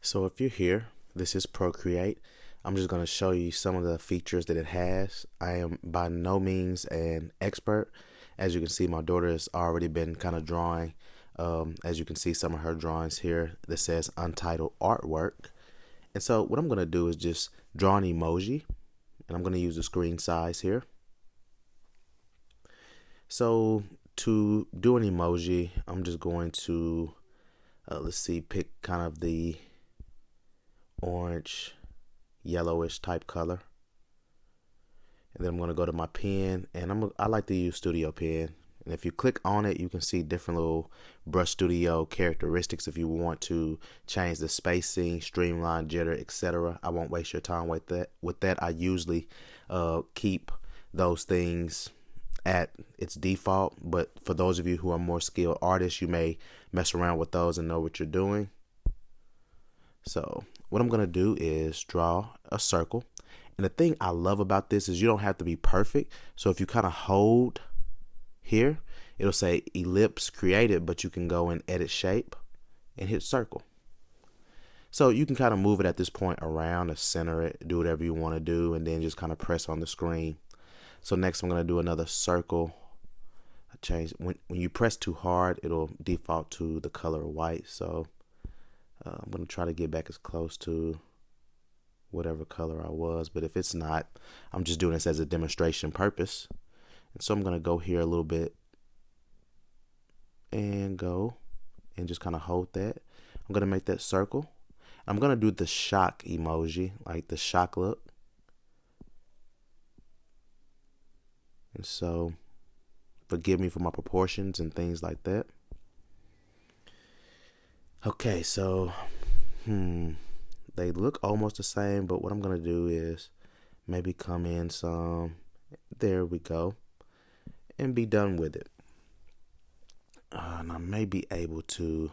So if you're here, this is Procreate. I'm just going to show you some of the features that it has. I am by no means an expert. As you can see, my daughter has already been kind of drawing. As you can see, some of her drawings here that says Untitled Artwork. And so what I'm going to do is just draw an emoji, and I'm going to use the screen size here. So to do an emoji, I'm just going to, pick kind of the orange, yellowish type color. And then I'm going to go to my pen, and I like to use Studio Pen. And if you click on it, you can see different little Brush Studio characteristics if you want to change the spacing, streamline, jitter, etc. I won't waste your time with that. I usually keep those things at its default, but for those of you who are more skilled artists, you may mess around with those and know what you're doing. So what I'm going to do is draw a circle. And the thing I love about this is you don't have to be perfect. So if you kind of hold here, it'll say ellipse created, but you can go and edit shape and hit circle. So you can kind of move it at this point around or center it, do whatever you want to do, and then just kind of press on the screen. So next I'm going to do another circle. I change when you press too hard, it'll default to the color white. So I'm going to try to get back as close to whatever color I was, but if it's not, I'm just doing this as a demonstration purpose. And so I'm going to go here a little bit and go and just kind of hold that. I'm going to make that circle. I'm going to do the shock emoji, like the shock look. And so forgive me for my proportions and things like that. Okay, so they look almost the same, but what I'm going to do is maybe come in some. There we go. And be done with it. And I may be able to,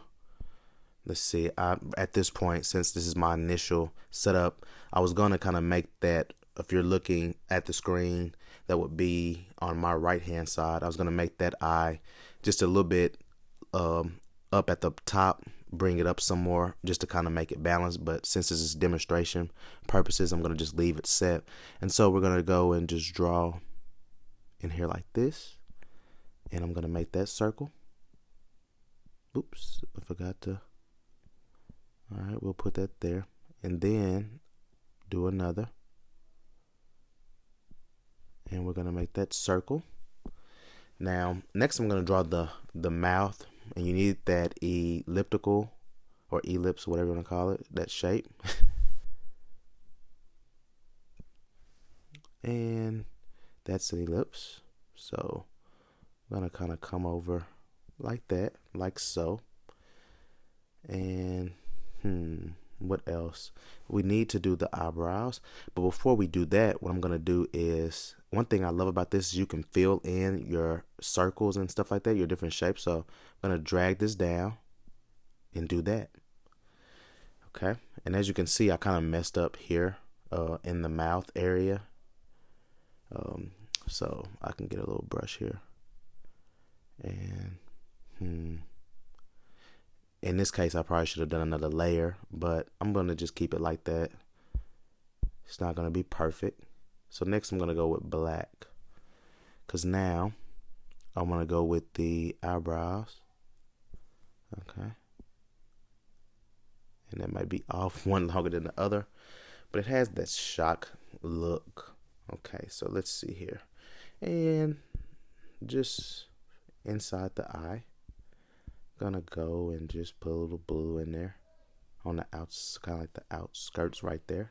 let's see, at this point, since this is my initial setup, I was going to kind of make that, if you're looking at the screen, that would be on my right hand side. I was going to make that eye just a little bit up at the top, bring it up some more just to kind of make it balanced. But since this is demonstration purposes, I'm going to just leave it set. And so we're going to go and just draw in here like this. And I'm going to make that circle. Oops, I forgot to. All right, we'll put that there. And then do another. And we're going to make that circle. Now, next I'm going to draw the mouth. And you need that elliptical or ellipse, whatever you want to call it, that shape. And that's an ellipse. So I'm going to kind of come over like that, like so. And what else? We need to do the eyebrows. But before we do that, what I'm going to do is, one thing I love about this is you can fill in your circles and stuff like that, your different shapes. So I'm going to drag this down and do that. Okay. And as you can see, I kind of messed up here in the mouth area. So I can get a little brush here. And in this case, I probably should have done another layer, but I'm going to just keep it like that. It's not going to be perfect. So next I'm going to go with black, because now I want to go with the eyebrows. Okay. And that might be off one longer than the other, but it has that shock look. Okay, so let's see here. And just inside the eye, gonna go and just put a little blue in there on the outs, kind of like the outskirts right there.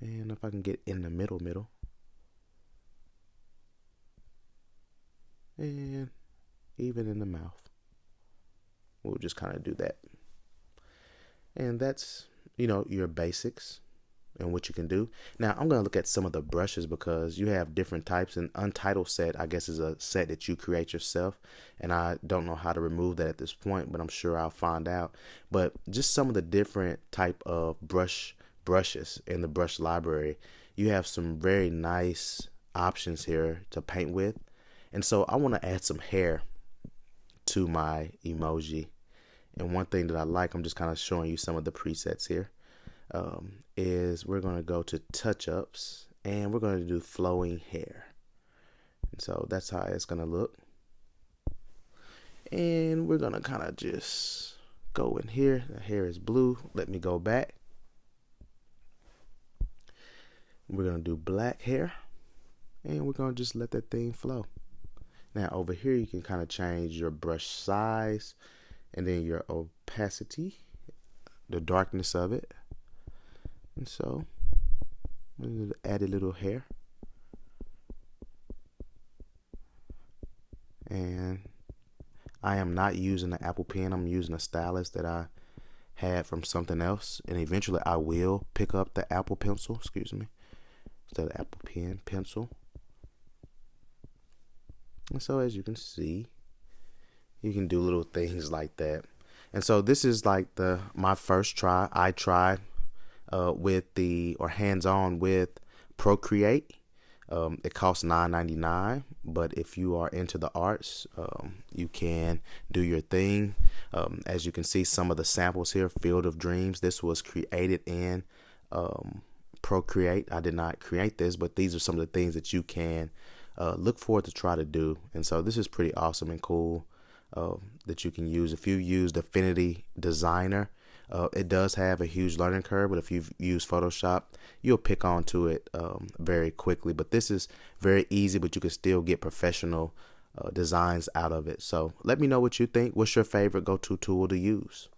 And if I can get in the middle, and even in the mouth, we'll just kind of do that. And that's, your basics and what you can do. Now I'm going to look at some of the brushes, because you have different types. An Untitled set, I guess, is a set that you create yourself, and I don't know how to remove that at this point, but I'm sure I'll find out. But just some of the different type of brushes in the brush library, you have some very nice options here to paint with. And so I want to add some hair to my emoji. And one thing that I like, I'm just kind of showing you some of the presets here, is we're going to go to touch-ups and we're going to do flowing hair. And so that's how it's going to look. And we're going to kind of just go in here. The hair is blue. Let me go back. We're going to do black hair. And we're going to just let that thing flow. Now over here you can kind of change your brush size and then your opacity, the darkness of it. And so I'm going to add a little hair. And I am not using the Apple Pen. I'm using a stylus that I had from something else. And eventually I will pick up the Apple Pencil, instead of Apple Pen pencil. And so as you can see, you can do little things like that. And so this is like my first try. I tried hands-on with Procreate. It costs $9.99, but if you are into the arts, you can do your thing. As you can see, some of the samples here, Field of Dreams. This was created in Procreate. I did not create this, but these are some of the things that you can look forward to try to do. And so this is pretty awesome and cool that you can use. If you use Affinity Designer, it does have a huge learning curve, but if you've used Photoshop, you'll pick onto it very quickly. But this is very easy, but you can still get professional designs out of it. So let me know what you think. What's your favorite go-to tool to use?